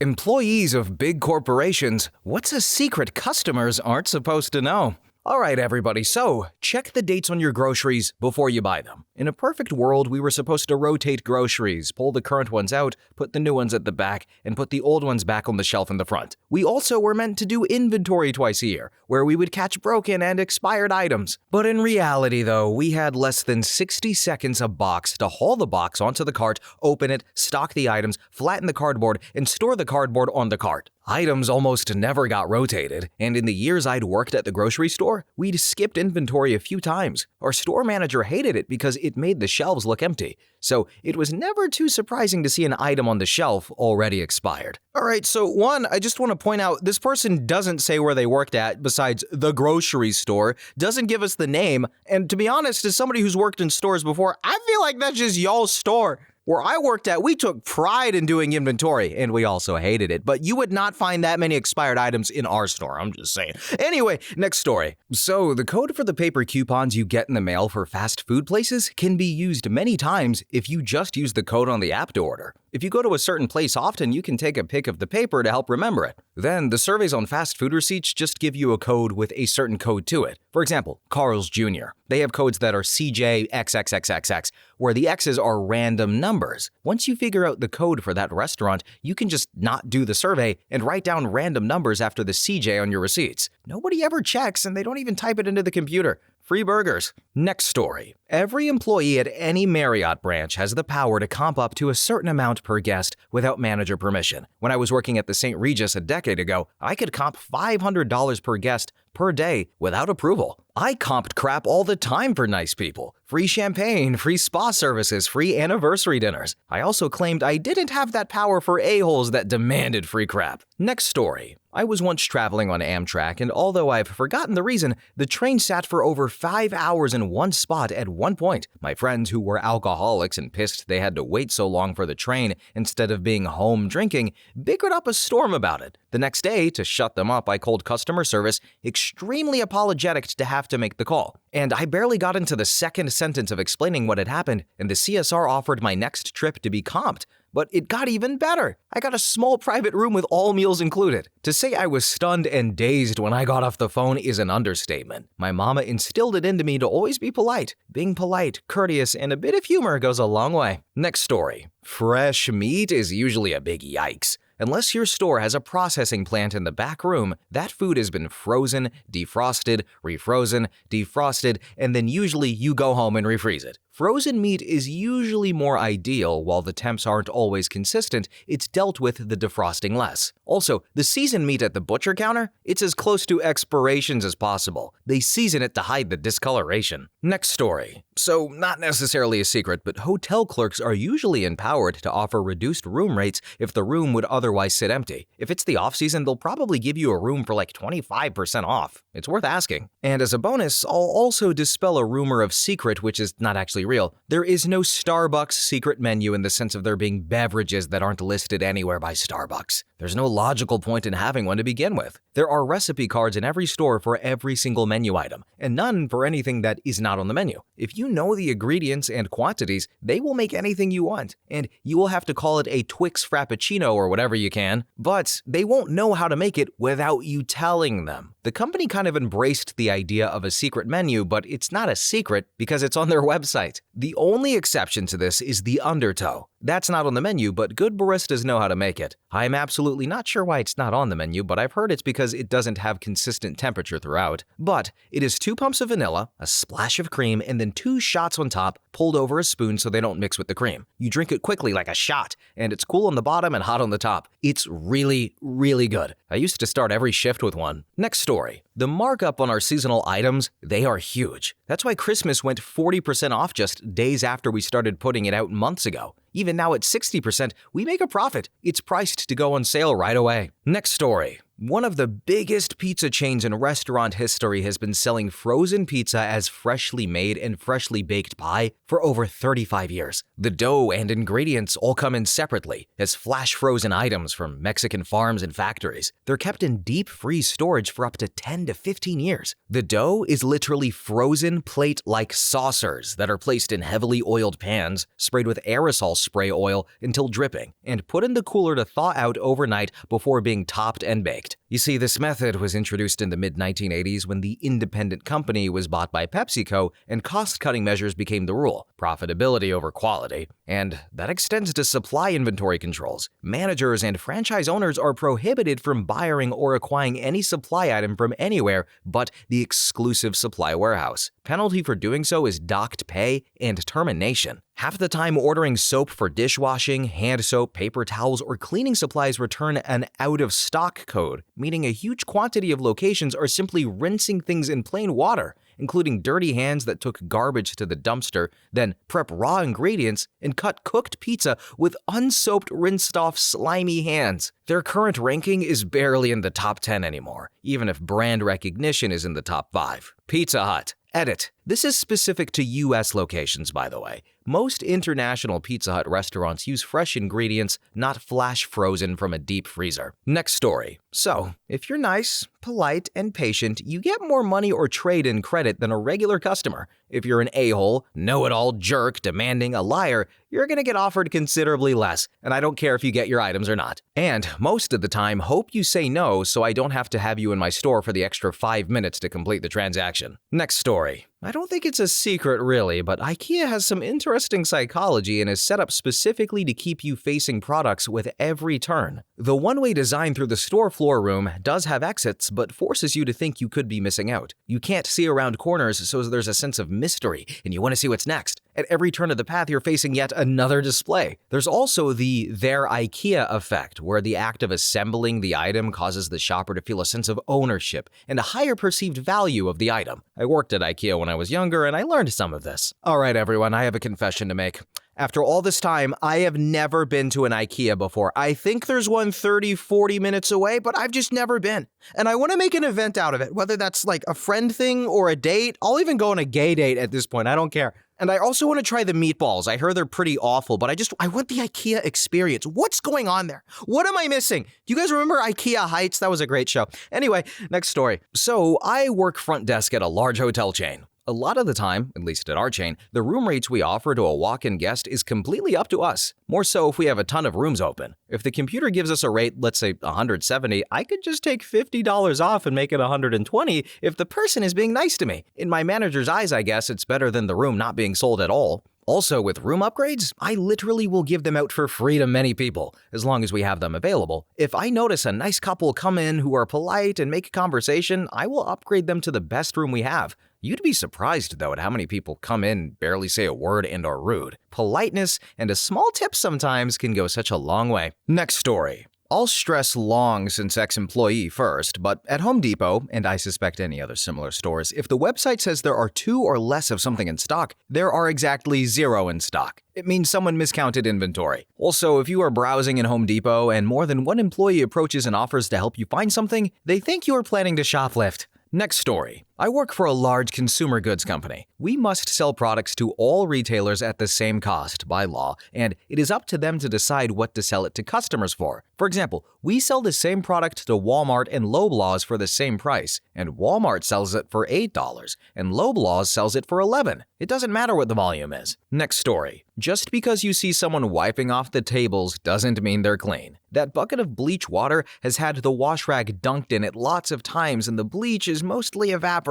Employees of big corporations, what's a secret customers aren't supposed to know? All right, everybody, so check the dates on your groceries before you buy them. In a perfect world, we were supposed to rotate groceries, pull the current ones out, put the new ones at the back, and put the old ones back on the shelf in the front. We also were meant to do inventory twice a year, where we would catch broken and expired items. But in reality, though, we had less than 60 seconds a box to haul the box onto the cart, open it, stock the items, flatten the cardboard, and store the cardboard on the cart. Items almost never got rotated, and in the years I'd worked at the grocery store, we'd skipped inventory a few times. Our store manager hated it because it made the shelves look empty, so it was never too surprising to see an item on the shelf already expired. Alright, so one, I just want to point out this person doesn't say where they worked at besides the grocery store, doesn't give us the name, and to be honest, as somebody who's worked in stores before, I feel like that's just y'all's store. Where I worked at, we took pride in doing inventory, and we also hated it, but you would not find that many expired items in our store, I'm just saying. Anyway, next story. So, the code for the paper coupons you get in the mail for fast food places can be used many times if you just use the code on the app to order. If you go to a certain place often, you can take a pic of the paper to help remember it. Then, the surveys on fast food receipts just give you a code with a certain code to it. For example, Carl's Jr. They have codes that are CJXXXXX, where the X's are random numbers. Once you figure out the code for that restaurant, you can just not do the survey and write down random numbers after the CJ on your receipts. Nobody ever checks, and they don't even type it into the computer. Free burgers. Next story. Every employee at any Marriott branch has the power to comp up to a certain amount per guest without manager permission. When I was working at the St. Regis a decade ago, I could comp $500 per guest per day without approval. I comped crap all the time for nice people. Free champagne, free spa services, free anniversary dinners. I also claimed I didn't have that power for a-holes that demanded free crap. Next story. I was once traveling on Amtrak, and although I've forgotten the reason, the train sat for over 5 hours in one spot at one point. My friends who were alcoholics and pissed they had to wait so long for the train instead of being home drinking bickered up a storm about it. The next day, to shut them up, I called customer service, extremely apologetic to have to make the call. And I barely got into the second sentence of explaining what had happened, and the CSR offered my next trip to be comped. But it got even better. I got a small private room with all meals included. To say I was stunned and dazed when I got off the phone is an understatement. My mama instilled it into me to always be polite. Being polite, courteous, and a bit of humor goes a long way. Next story. Fresh meat is usually a big yikes. Unless your store has a processing plant in the back room, that food has been frozen, defrosted, refrozen, defrosted, and then usually you go home and refreeze it. Frozen meat is usually more ideal. While the temps aren't always consistent, it's dealt with the defrosting less. Also, the seasoned meat at the butcher counter, it's as close to expirations as possible. They season it to hide the discoloration. Next story. So, not necessarily a secret, but hotel clerks are usually empowered to offer reduced room rates if the room would otherwise sit empty. If it's the off-season, they'll probably give you a room for like 25% off. It's worth asking. And as a bonus, I'll also dispel a rumor of secret, which is not actually real. There is no Starbucks secret menu in the sense of there being beverages that aren't listed anywhere by Starbucks. There's no logical point in having one to begin with. There are recipe cards in every store for every single menu item, and none for anything that is not on the menu. If you know the ingredients and quantities, they will make anything you want, and you will have to call it a Twix Frappuccino or whatever you can, but they won't know how to make it without you telling them. The company kind of embraced the idea of a secret menu, but it's not a secret because it's on their website. The only exception to this is the undertow. That's not on the menu, but good baristas know how to make it. I'm absolutely not sure why it's not on the menu, but I've heard it's because it doesn't have consistent temperature throughout. But it is 2 pumps of vanilla, a splash of cream, and then 2 shots on top, pulled over a spoon so they don't mix with the cream. You drink it quickly like a shot, and it's cool on the bottom and hot on the top. It's really, really good. I used to start every shift with one. Next story. The markup on our seasonal items, they are huge. That's why Christmas went 40% off just days after we started putting it out months ago. Even now at 60%, we make a profit. It's priced to go on sale right away. Next story. One of the biggest pizza chains in restaurant history has been selling frozen pizza as freshly made and freshly baked pie for over 35 years. The dough and ingredients all come in separately as flash frozen items from Mexican farms and factories. They're kept in deep freeze storage for up to 10 to 15 years. The dough is literally frozen plate-like saucers that are placed in heavily oiled pans, sprayed with aerosol spray oil until dripping, and put in the cooler to thaw out overnight before being topped and baked. You see, this method was introduced in the mid-1980s when the independent company was bought by PepsiCo and cost-cutting measures became the rule, profitability over quality, and that extends to supply inventory controls. Managers and franchise owners are prohibited from buying or acquiring any supply item from anywhere but the exclusive supply warehouse. Penalty for doing so is docked pay and termination. Half the time, ordering soap for dishwashing, hand soap, paper towels, or cleaning supplies return an out-of-stock code, meaning a huge quantity of locations are simply rinsing things in plain water, including dirty hands that took garbage to the dumpster, then prep raw ingredients and cut cooked pizza with unsoaped, rinsed-off, slimy hands. Their current ranking is barely in the top 10 anymore, even if brand recognition is in the top 5. Pizza Hut. Edit. This is specific to US locations, by the way. Most international Pizza Hut restaurants use fresh ingredients, not flash frozen from a deep freezer. Next story. So, if you're nice, polite, and patient, you get more money or trade-in credit than a regular customer. If you're an a-hole, know-it-all jerk, demanding, a liar, you're gonna get offered considerably less, and I don't care if you get your items or not. And most of the time, hope you say no so I don't have to have you in my store for the extra 5 minutes to complete the transaction. Next story. I don't think it's a secret really, but IKEA has some interesting psychology and is set up specifically to keep you facing products with every turn. The one-way design through the store floor room does have exits, but forces you to think you could be missing out. You can't see around corners, so there's a sense of mystery, and you want to see what's next. At every turn of the path, you're facing yet another display. There's also the "their IKEA" effect, where the act of assembling the item causes the shopper to feel a sense of ownership and a higher perceived value of the item. I worked at IKEA when I was younger, and I learned some of this. All right, everyone, I have a confession to make. After all this time, I have never been to an IKEA before. I think there's one 30-40 minutes away, but I've just never been. And I want to make an event out of it, whether that's like a friend thing or a date. I'll even go on a gay date at this point, I don't care. And I also want to try the meatballs. I heard they're pretty awful, but I want the IKEA experience. What's going on there? What am I missing? Do you guys remember IKEA Heights? That was a great show. Anyway, next story. So I work front desk at a large hotel chain. A lot of the time, at least at our chain, the room rates we offer to a walk-in guest is completely up to us. More so if we have a ton of rooms open. If the computer gives us a rate, let's say $170, I could just take $50 off and make it $120 if the person is being nice to me. In my manager's eyes, I guess it's better than the room not being sold at all. Also, with room upgrades, I literally will give them out for free to many people, as long as we have them available. If I notice a nice couple come in who are polite and make conversation, I will upgrade them to the best room we have. You'd be surprised, though, at how many people come in, barely say a word, and are rude. Politeness and a small tip sometimes can go such a long way. Next story. I'll stress long since ex-employee first, but at Home Depot, and I suspect any other similar stores, if the website says there are 2 or less of something in stock, there are exactly 0 in stock. It means someone miscounted inventory. Also, if you are browsing in Home Depot and more than one employee approaches and offers to help you find something, they think you are planning to shoplift. Next story. I work for a large consumer goods company. We must sell products to all retailers at the same cost by law, and it is up to them to decide what to sell it to customers for. For example, we sell the same product to Walmart and Loblaws for the same price, and Walmart sells it for $8, and Loblaws sells it for $11. It doesn't matter what the volume is. Next story. Just because you see someone wiping off the tables doesn't mean they're clean. That bucket of bleach water has had the wash rag dunked in it lots of times, and the bleach is mostly evaporated.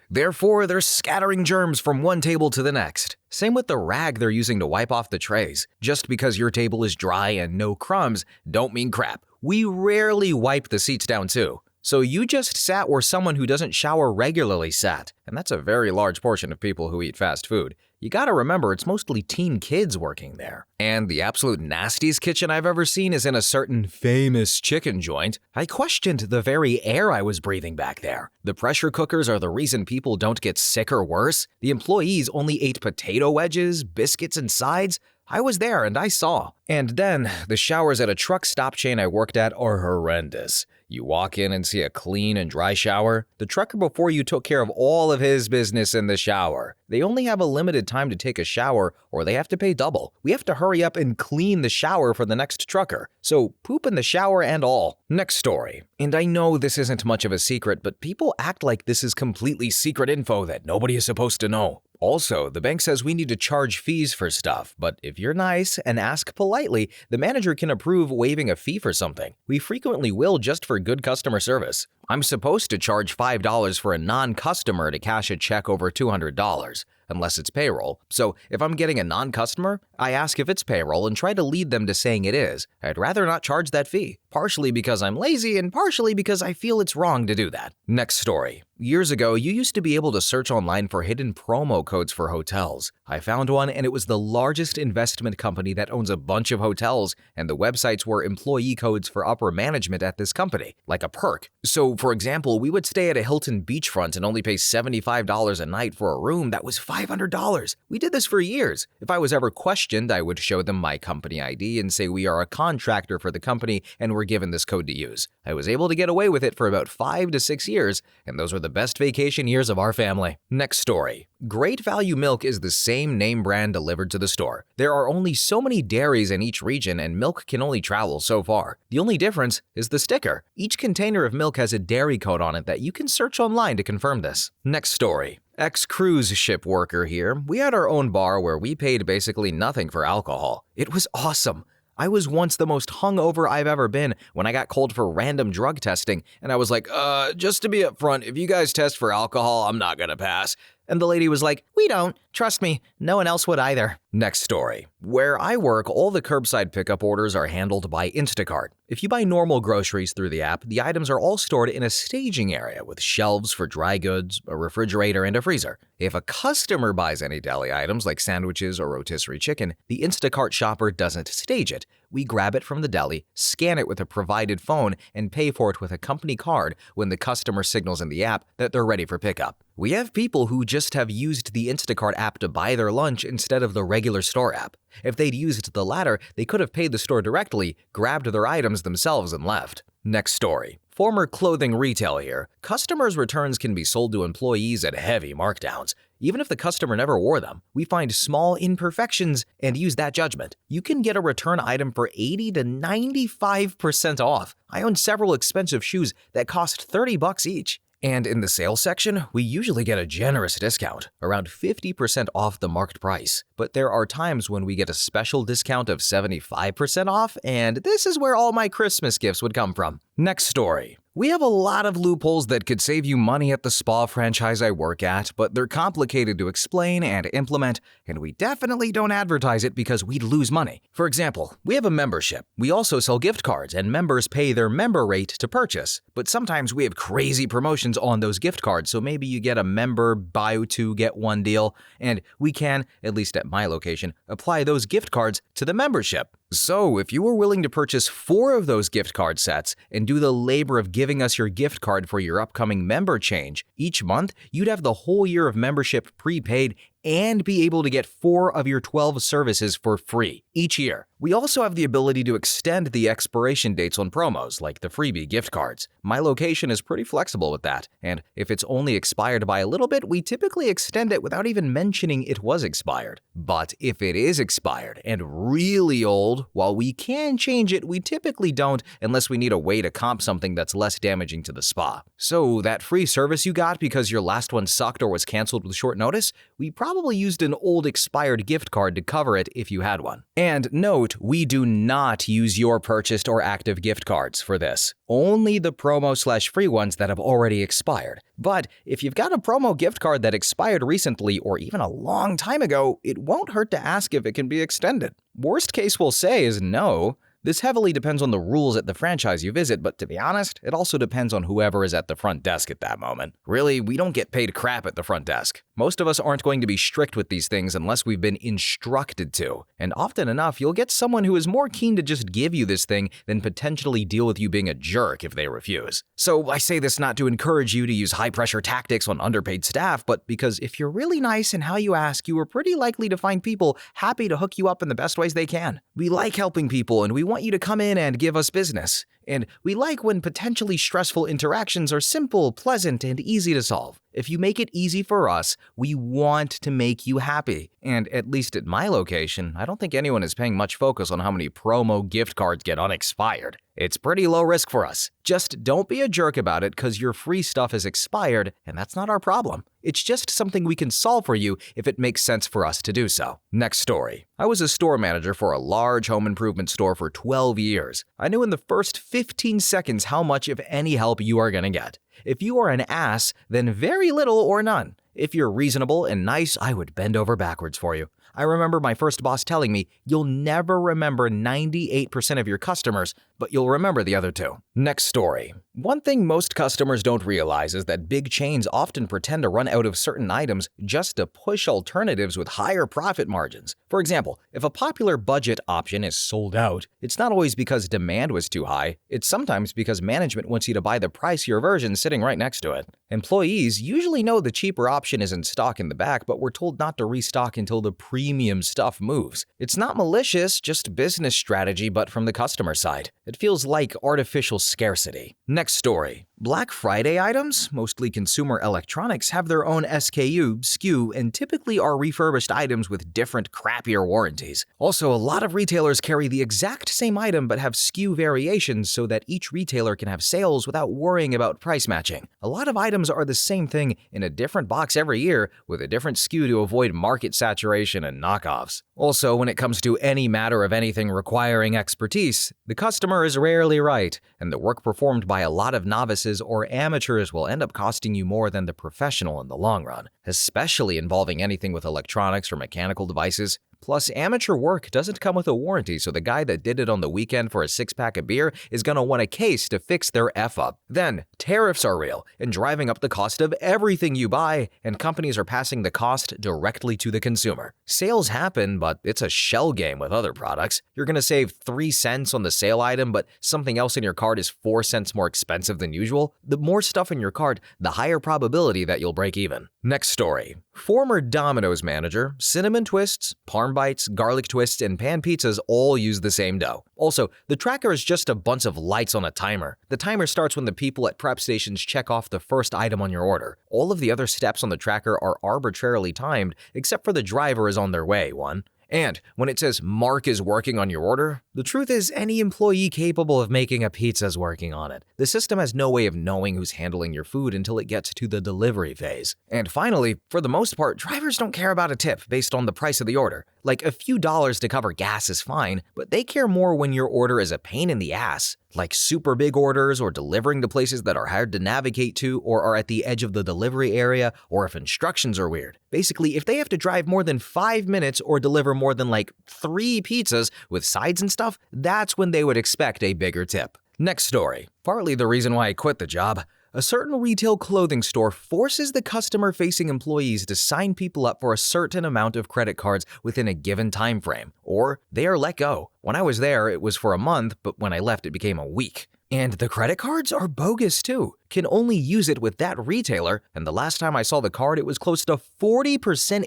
Therefore, they're scattering germs from one table to the next. Same with the rag they're using to wipe off the trays. Just because your table is dry and no crumbs don't mean crap. We rarely wipe the seats down too. So you just sat where someone who doesn't shower regularly sat, and that's a very large portion of people who eat fast food. You gotta remember it's mostly teen kids working there. And the absolute nastiest kitchen I've ever seen is in a certain famous chicken joint. I questioned the very air I was breathing back there. The pressure cookers are the reason people don't get sick or worse. The employees only ate potato wedges, biscuits, and sides. I was there and I saw. And then, the showers at a truck stop chain I worked at are horrendous. You walk in and see a clean and dry shower. The trucker before you took care of all of his business in the shower. They only have a limited time to take a shower or they have to pay double. We have to hurry up and clean the shower for the next trucker. So poop in the shower and all. Next story. And I know this isn't much of a secret, but people act like this is completely secret info that nobody is supposed to know. Also, the bank says we need to charge fees for stuff, but if you're nice and ask politely, the manager can approve waiving a fee for something. We frequently will just for good customer service. I'm supposed to charge $5 for a non-customer to cash a check over $200, unless it's payroll. So if I'm getting a non-customer, I ask if it's payroll and try to lead them to saying it is. I'd rather not charge that fee, partially because I'm lazy and partially because I feel it's wrong to do that. Next story. Years ago, you used to be able to search online for hidden promo codes for hotels. I found one and it was the largest investment company that owns a bunch of hotels, and the websites were employee codes for upper management at this company, like a perk. So, for example, we would stay at a Hilton beachfront and only pay $75 a night for a room that was $500. We did this for years. If I was ever questioned, I would show them my company ID and say we are a contractor for the company and we're given this code to use. I was able to get away with it for about 5 to 6 years, and those were the best vacation years of our family. Next story. Great Value Milk is the same name brand delivered to the store. There are only so many dairies in each region and milk can only travel so far. The only difference is the sticker. Each container of milk has a dairy code on it that you can search online to confirm this. Next story. Ex-cruise ship worker here. We had our own bar where we paid basically nothing for alcohol. It was awesome. I was once the most hungover I've ever been when I got called for random drug testing, and I was like, just to be upfront, if you guys test for alcohol, I'm not gonna pass. And the lady was like, we don't. Trust me, no one else would either. Next story. Where I work, all the curbside pickup orders are handled by Instacart. If you buy normal groceries through the app, the items are all stored in a staging area with shelves for dry goods, a refrigerator, and a freezer. If a customer buys any deli items like sandwiches or rotisserie chicken, the Instacart shopper doesn't stage it. We grab it from the deli, scan it with a provided phone, and pay for it with a company card when the customer signals in the app that they're ready for pickup. We have people who just have used the Instacart app to buy their lunch instead of the regular store app. If they'd used the latter, they could have paid the store directly, grabbed their items themselves, and left. Next story. Former clothing retail here. Customers' returns can be sold to employees at heavy markdowns. Even if the customer never wore them, we find small imperfections and use that judgment. You can get a return item for 80 to 95% off. I own several expensive shoes that cost $30 each. And in the sales section, we usually get a generous discount, around 50% off the marked price. But there are times when we get a special discount of 75% off, and this is where all my Christmas gifts would come from. Next story. We have a lot of loopholes that could save you money at the spa franchise I work at, but they're complicated to explain and implement, and we definitely don't advertise it because we'd lose money. For example, we have a membership. We also sell gift cards, and members pay their member rate to purchase. But sometimes we have crazy promotions on those gift cards, so maybe you get a member buy 2 get 1 deal, and we can, at least at my location, apply those gift cards to the membership. So, if you were willing to purchase 4 of those gift card sets and do the labor of giving us your gift card for your upcoming member change, each month you'd have the whole year of membership prepaid and be able to get 4 of your 12 services for free each year. We also have the ability to extend the expiration dates on promos, like the freebie gift cards. My location is pretty flexible with that, and if it's only expired by a little bit, we typically extend it without even mentioning it was expired. But if it is expired and really old, while we can change it, we typically don't unless we need a way to comp something that's less damaging to the spa. So that free service you got because your last one sucked or was canceled with short notice, we probably used an old expired gift card to cover it if you had one. And note, we do not use your purchased or active gift cards for this. Only the promo/free ones that have already expired. But if you've got a promo gift card that expired recently or even a long time ago, it won't hurt to ask if it can be extended. Worst case we'll say is no. This heavily depends on the rules at the franchise you visit, but to be honest, it also depends on whoever is at the front desk at that moment. Really, we don't get paid crap at the front desk. Most of us aren't going to be strict with these things unless we've been instructed to, and often enough, you'll get someone who is more keen to just give you this thing than potentially deal with you being a jerk if they refuse. So I say this not to encourage you to use high-pressure tactics on underpaid staff, but because if you're really nice in how you ask, you are pretty likely to find people happy to hook you up in the best ways they can. We like helping people, and we want you to come in and give us business. And we like when potentially stressful interactions are simple, pleasant, and easy to solve. If you make it easy for us, we want to make you happy. And at least at my location, I don't think anyone is paying much focus on how many promo gift cards get unexpired. It's pretty low risk for us. Just don't be a jerk about it because your free stuff is expired, and that's not our problem. It's just something we can solve for you if it makes sense for us to do so. Next story. I was a store manager for a large home improvement store for 12 years. I knew in the first 15 seconds how much, if any, help you are going to get. If you are an ass, then very little or none. If you're reasonable and nice, I would bend over backwards for you. I remember my first boss telling me, you'll never remember 98% of your customers, but you'll remember the other two. Next story. One thing most customers don't realize is that big chains often pretend to run out of certain items just to push alternatives with higher profit margins. For example, if a popular budget option is sold out, it's not always because demand was too high, it's sometimes because management wants you to buy the pricier version sitting right next to it. Employees usually know the cheaper option is in stock in the back, but we're told not to restock until the premium stuff moves. It's not malicious, just business strategy, but from the customer side. It feels like artificial scarcity. Next story. Black Friday items, mostly consumer electronics, have their own SKU, and typically are refurbished items with different, crappier warranties. Also, a lot of retailers carry the exact same item but have SKU variations so that each retailer can have sales without worrying about price matching. A lot of items are the same thing in a different box every year with a different SKU to avoid market saturation and knockoffs. Also, when it comes to any matter of anything requiring expertise, the customer is rarely right, and the work performed by a lot of novices or amateurs will end up costing you more than the professional in the long run, especially involving anything with electronics or mechanical devices. Plus, amateur work doesn't come with a warranty, so the guy that did it on the weekend for a six-pack of beer is going to want a case to fix their F-up. Then, tariffs are real and driving up the cost of everything you buy, and companies are passing the cost directly to the consumer. Sales happen, but it's a shell game with other products. You're going to save 3 cents on the sale item, but something else in your cart is 4 cents more expensive than usual. The more stuff in your cart, the higher probability that you'll break even. Next story. Former Domino's manager, cinnamon twists, parm bites, garlic twists, and pan pizzas all use the same dough. Also, the tracker is just a bunch of lights on a timer. The timer starts when the people at prep stations check off the first item on your order. All of the other steps on the tracker are arbitrarily timed, except for the driver is on their way one. And when it says Mark is working on your order, the truth is any employee capable of making a pizza is working on it. The system has no way of knowing who's handling your food until it gets to the delivery phase. And finally, for the most part, drivers don't care about a tip based on the price of the order. Like a few dollars to cover gas is fine, but they care more when your order is a pain in the ass. Like super big orders or delivering to places that are hard to navigate to or are at the edge of the delivery area, or if instructions are weird. Basically, if they have to drive more than 5 minutes or deliver more than like 3 pizzas with sides and stuff, that's when they would expect a bigger tip. Next story. Partly the reason why I quit the job. A certain retail clothing store forces the customer-facing employees to sign people up for a certain amount of credit cards within a given time frame, or they are let go. When I was there, it was for a month, but when I left, it became a week. And the credit cards are bogus too. Can only use it with that retailer, and the last time I saw the card, it was close to 40%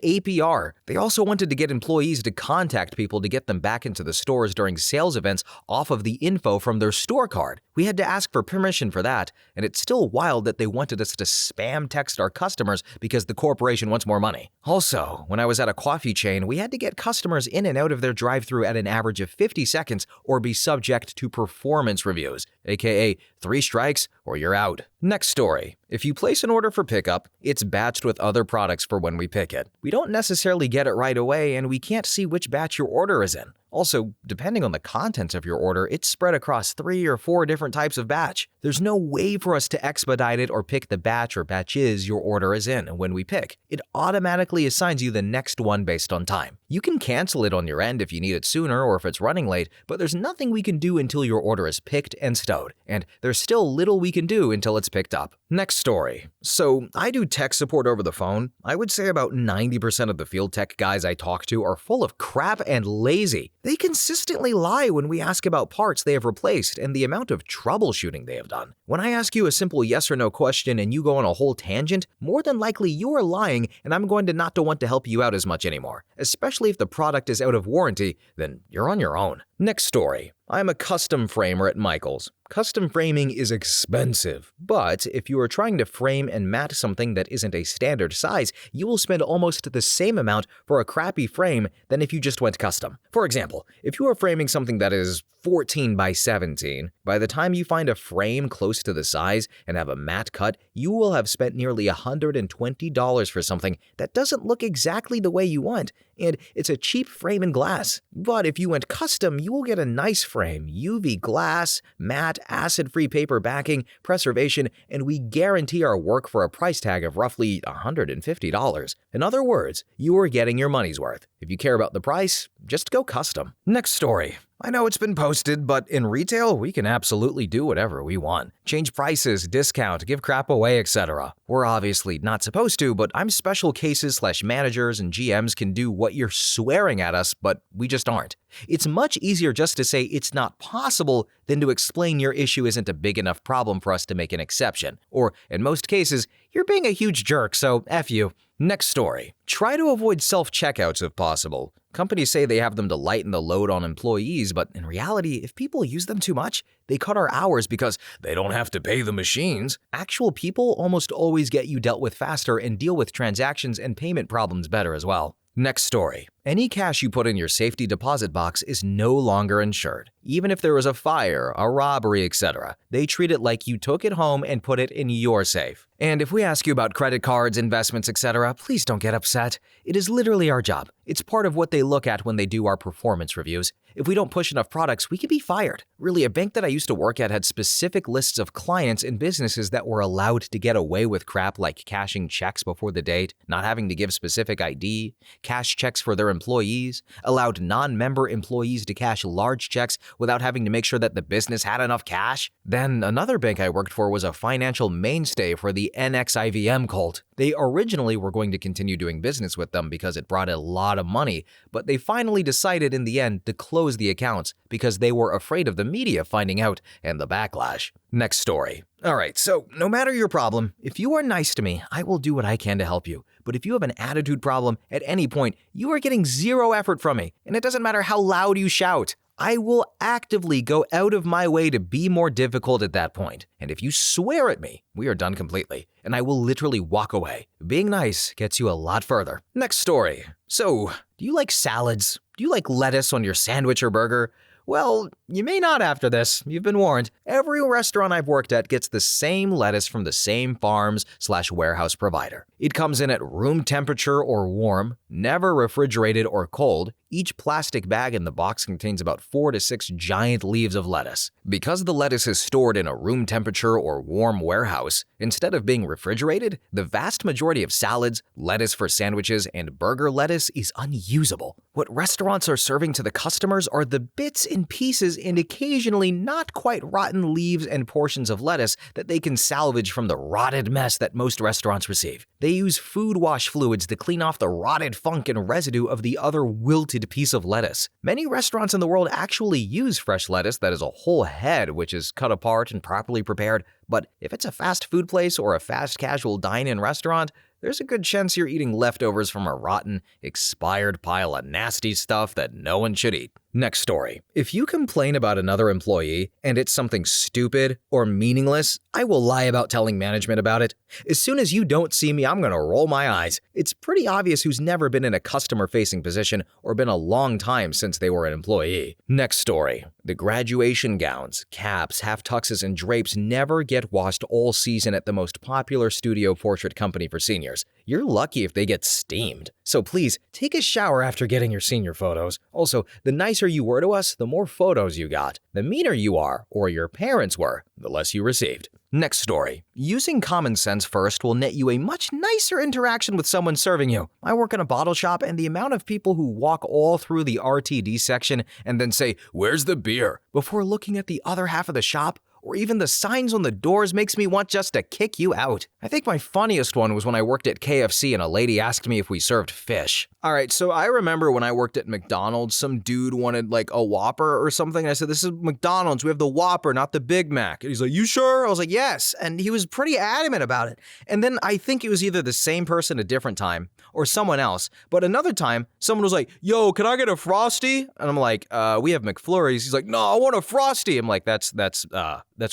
APR. They also wanted to get employees to contact people to get them back into the stores during sales events off of the info from their store card. We had to ask for permission for that, and it's still wild that they wanted us to spam text our customers because the corporation wants more money. Also, when I was at a coffee chain, we had to get customers in and out of their drive-thru at an average of 50 seconds or be subject to performance reviews, aka 3 strikes or you're out. Next story. If you place an order for pickup, it's batched with other products for when we pick it. We don't necessarily get it right away, and we can't see which batch your order is in. Also, depending on the contents of your order, it's spread across 3 or 4 different types of batch. There's no way for us to expedite it or pick the batch or batches your order is in when we pick. It automatically assigns you the next one based on time. You can cancel it on your end if you need it sooner or if it's running late, but there's nothing we can do until your order is picked and stowed, and there's still little we can do until it's picked up. Next story. So, I do tech support over the phone. I would say about 90% of the field tech guys I talk to are full of crap and lazy. They consistently lie when we ask about parts they have replaced and the amount of troubleshooting they have done. When I ask you a simple yes or no question and you go on a whole tangent, more than likely you are lying and I'm going to not to want to help you out as much anymore. Especially if the product is out of warranty, then you're on your own. Next story. I'm a custom framer at Michael's. Custom framing is expensive, but if you are trying to frame and mat something that isn't a standard size, you will spend almost the same amount for a crappy frame than if you just went custom. For example, if you are framing something that is 14 by 17, by the time you find a frame close to the size and have a mat cut, you will have spent nearly $120 for something that doesn't look exactly the way you want, and it's a cheap frame and glass. But if you went custom, you will get a nice frame, UV glass, matte, acid-free paper backing, preservation, and we guarantee our work for a price tag of roughly $150. In other words, you are getting your money's worth. If you care about the price, just go custom. Next story. I know it's been posted, but in retail, we can absolutely do whatever we want. Change prices, discount, give crap away, etc. We're obviously not supposed to, but I'm special cases / managers and GMs can do what you're swearing at us, but we just aren't. It's much easier just to say it's not possible than to explain your issue isn't a big enough problem for us to make an exception. Or, in most cases, you're being a huge jerk, so F you. Next story. Try to avoid self-checkouts if possible. Companies say they have them to lighten the load on employees, but in reality, if people use them too much, they cut our hours because they don't have to pay the machines. Actual people almost always get you dealt with faster and deal with transactions and payment problems better as well. Next story. Any cash you put in your safety deposit box is no longer insured. Even if there was a fire, a robbery, etc., they treat it like you took it home and put it in your safe. And if we ask you about credit cards, investments, etc., please don't get upset. It is literally our job. It's part of what they look at when they do our performance reviews. If we don't push enough products, we could be fired. Really, a bank that I used to work at had specific lists of clients and businesses that were allowed to get away with crap like cashing checks before the date, not having to give specific ID, cash checks for their employees, allowed non-member employees to cash large checks without having to make sure that the business had enough cash. Then another bank I worked for was a financial mainstay for the NXIVM cult. They originally were going to continue doing business with them because it brought a lot of money, but they finally decided in the end to close the accounts because they were afraid of the media finding out and the backlash. Next story. Alright, so no matter your problem, if you are nice to me, I will do what I can to help you. But if you have an attitude problem at any point, you are getting zero effort from me, and it doesn't matter how loud you shout. I will actively go out of my way to be more difficult at that point. And if you swear at me, we are done completely, and I will literally walk away. Being nice gets you a lot further. Next story. So, do you like salads? Do you like lettuce on your sandwich or burger? Well, you may not after this. You've been warned. Every restaurant I've worked at gets the same lettuce from the same farms/warehouse provider. It comes in at room temperature or warm, never refrigerated or cold. Each plastic bag in the box contains about 4 to 6 giant leaves of lettuce. Because the lettuce is stored in a room temperature or warm warehouse, instead of being refrigerated, the vast majority of salads, lettuce for sandwiches, and burger lettuce is unusable. What restaurants are serving to the customers are the bits and pieces and occasionally not quite rotten leaves and portions of lettuce that they can salvage from the rotted mess that most restaurants receive. They use food wash fluids to clean off the rotted funk and residue of the other wilted piece of lettuce. Many restaurants in the world actually use fresh lettuce that is a whole head, which is cut apart and properly prepared. But if it's a fast food place or a fast casual dine-in restaurant, there's a good chance you're eating leftovers from a rotten, expired pile of nasty stuff that no one should eat. Next story. If you complain about another employee and it's something stupid or meaningless, I will lie about telling management about it. As soon as you don't see me, I'm gonna roll my eyes. It's pretty obvious who's never been in a customer-facing position or been a long time since they were an employee. Next story. The graduation gowns, caps, half-tuxes, and drapes never get washed all season at the most popular studio portrait company for seniors. You're lucky if they get steamed. So please, take a shower after getting your senior photos. Also, the nicer you were to us, the more photos you got. The meaner you are, or your parents were, the less you received. Next story. Using common sense first will net you a much nicer interaction with someone serving you. I work in a bottle shop, and the amount of people who walk all through the RTD section and then say, "Where's the beer?" before looking at the other half of the shop, or even the signs on the doors, makes me want just to kick you out. I think my funniest one was when I worked at KFC and a lady asked me if we served fish. Alright, so I remember when I worked at McDonald's, some dude wanted like a Whopper or something. I said, "This is McDonald's, we have the Whopper, not the Big Mac." And he's like, "You sure?" I was like, "Yes." And he was pretty adamant about it. And then I think it was either the same person a different time or someone else. But another time, someone was like, "Yo, can I get a Frosty?" And I'm like, "We have McFlurries." He's like, "No, I want a Frosty." I'm like, that's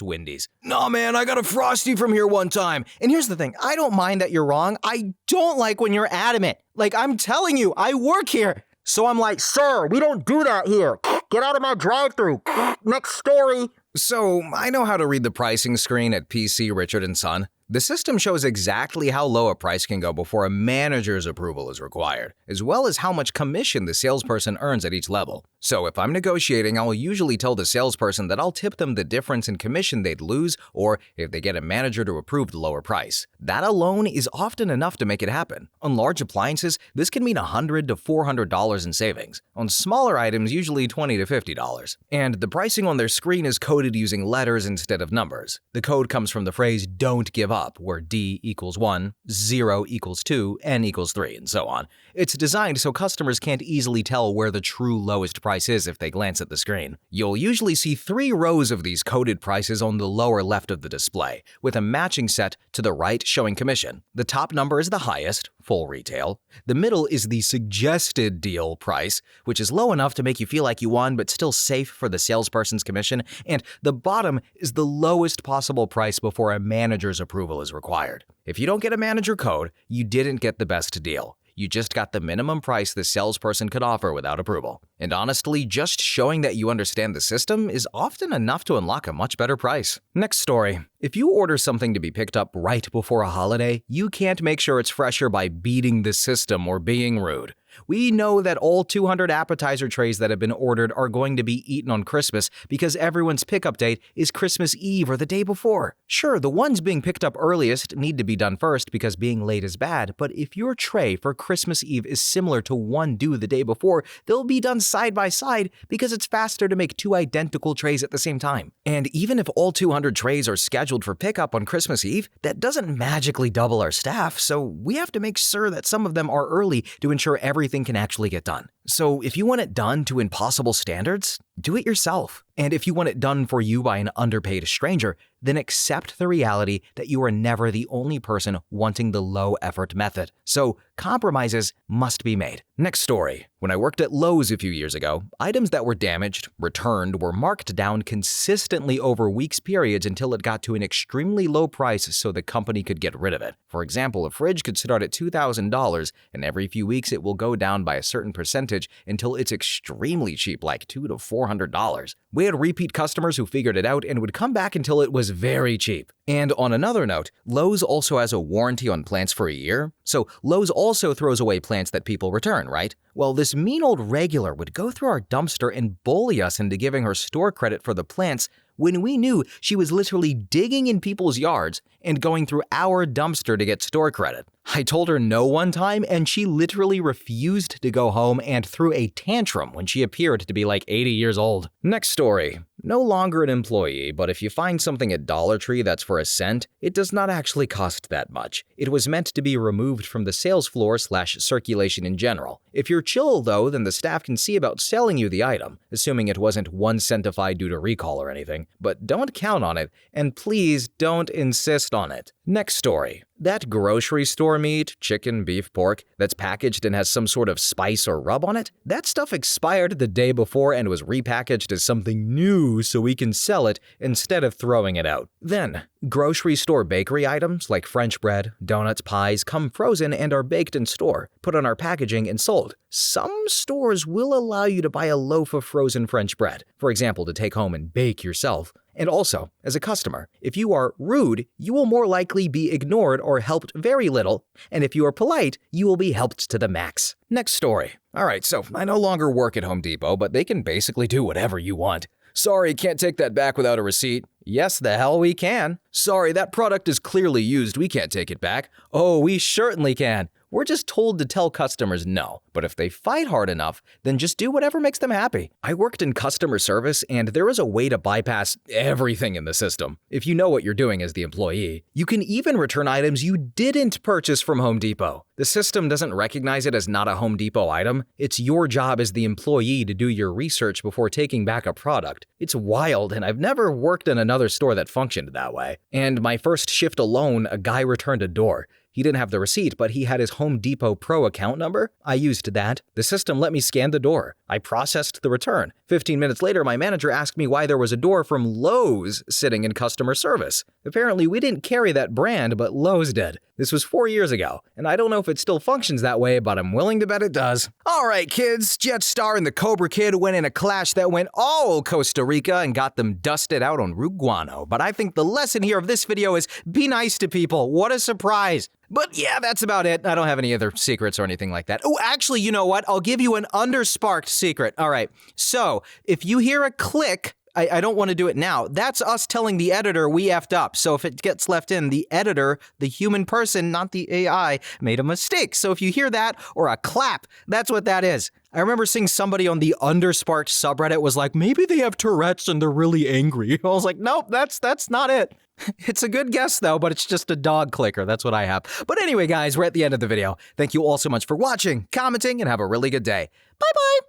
Wendy's. "No, man, I got a Frosty from here one time." And here's the thing, I don't mind that you're wrong. I don't like when you're adamant. Like, I'm telling you, I work here. So I'm like, "Sir, we don't do that here. Get out of my drive-thru." Next story. So I know how to read the pricing screen at PC Richard & Son. The system shows exactly how low a price can go before a manager's approval is required, as well as how much commission the salesperson earns at each level. So if I'm negotiating, I'll usually tell the salesperson that I'll tip them the difference in commission they'd lose, or if they get a manager to approve the lower price. That alone is often enough to make it happen. On large appliances, this can mean $100 to $400 in savings. On smaller items, usually $20 to $50. And the pricing on their screen is coded using letters instead of numbers. The code comes from the phrase "don't give up," where D equals 1, 0 equals 2, N equals 3, and so on. It's designed so customers can't easily tell where the true lowest price is if they glance at the screen. You'll usually see 3 rows of these coded prices on the lower left of the display, with a matching set to the right showing commission. The top number is the highest, full retail. The middle is the suggested deal price, which is low enough to make you feel like you won but still safe for the salesperson's commission. And the bottom is the lowest possible price before a manager's approval is required. If you don't get a manager code, you didn't get the best deal. You just got the minimum price the salesperson could offer without approval. And honestly, just showing that you understand the system is often enough to unlock a much better price. Next story. If you order something to be picked up right before a holiday, you can't make sure it's fresher by beating the system or being rude. We know that all 200 appetizer trays that have been ordered are going to be eaten on Christmas because everyone's pickup date is Christmas Eve or the day before. Sure, the ones being picked up earliest need to be done first because being late is bad, but if your tray for Christmas Eve is similar to one due the day before, they'll be done side by side because it's faster to make 2 identical trays at the same time. And even if all 200 trays are scheduled for pickup on Christmas Eve, that doesn't magically double our staff, so we have to make sure that some of them are early to ensure everything can actually get done. So if you want it done to impossible standards, do it yourself. And if you want it done for you by an underpaid stranger, then accept the reality that you are never the only person wanting the low-effort method. So compromises must be made. Next story. When I worked at Lowe's a few years ago, items that were damaged, returned, were marked down consistently over weeks periods until it got to an extremely low price so the company could get rid of it. For example, a fridge could start at $2,000, and every few weeks it will go down by a certain percentage until it's extremely cheap, like $200 to $400. We had repeat customers who figured it out and would come back until it was very cheap. And on another note, Lowe's also has a warranty on plants for a year. So Lowe's also throws away plants that people return, right? Well, this mean old regular would go through our dumpster and bully us into giving her store credit for the plants when we knew she was literally digging in people's yards and going through our dumpster to get store credit. I told her no one time, and she literally refused to go home and threw a tantrum when she appeared to be like 80 years old. Next story. No longer an employee, but if you find something at Dollar Tree that's for a cent, it does not actually cost that much. It was meant to be removed from the sales floor / circulation in general. If you're chill though, then the staff can see about selling you the item, assuming it wasn't 1 centified due to recall or anything. But don't count on it, and please don't insist on it. Next story. That grocery store meat, chicken, beef, pork, that's packaged and has some sort of spice or rub on it, that stuff expired the day before and was repackaged as something new so we can sell it instead of throwing it out. Then, grocery store bakery items like French bread, donuts, pies come frozen and are baked in store, put on our packaging and sold. Some stores will allow you to buy a loaf of frozen French bread, for example, to take home and bake yourself. And also, as a customer, if you are rude, you will more likely be ignored or helped very little, and if you are polite, you will be helped to the max. Next story. Alright, so I no longer work at Home Depot, but they can basically do whatever you want. Sorry, can't take that back without a receipt. Yes, the hell we can. Sorry, that product is clearly used. We can't take it back. Oh, we certainly can. We're just told to tell customers no. But if they fight hard enough, then just do whatever makes them happy. I worked in customer service, and there is a way to bypass everything in the system. If you know what you're doing as the employee, you can even return items you didn't purchase from Home Depot. The system doesn't recognize it as not a Home Depot item. It's your job as the employee to do your research before taking back a product. It's wild, and I've never worked in another store that functioned that way. And my first shift alone, a guy returned a door. He didn't have the receipt, but he had his Home Depot Pro account number. I used that. The system let me scan the door. I processed the return. 15 minutes later, my manager asked me why there was a door from Lowe's sitting in customer service. Apparently, we didn't carry that brand, but Lowe's did. This was 4 years ago, and I don't know if it still functions that way, but I'm willing to bet it does. All right, kids, Jetstar and the Cobra Kid went in a clash that went all Costa Rica and got them dusted out on Ruguano. But I think the lesson here of this video is be nice to people. What a surprise. But yeah, that's about it. I don't have any other secrets or anything like that. Oh, actually, you know what? I'll give you an undersparked secret. All right, so if you hear a click, I don't want to do it now. That's us telling the editor we effed up. So if it gets left in, the editor, the human person, not the AI, made a mistake. So if you hear that or a clap, that's what that is. I remember seeing somebody on the undersparked subreddit was like, maybe they have Tourette's and they're really angry. I was like, nope, that's not it. It's a good guess though, but it's just a dog clicker. That's what I have. But anyway, guys, we're at the end of the video. Thank you all so much for watching, commenting, and have a really good day. Bye-bye.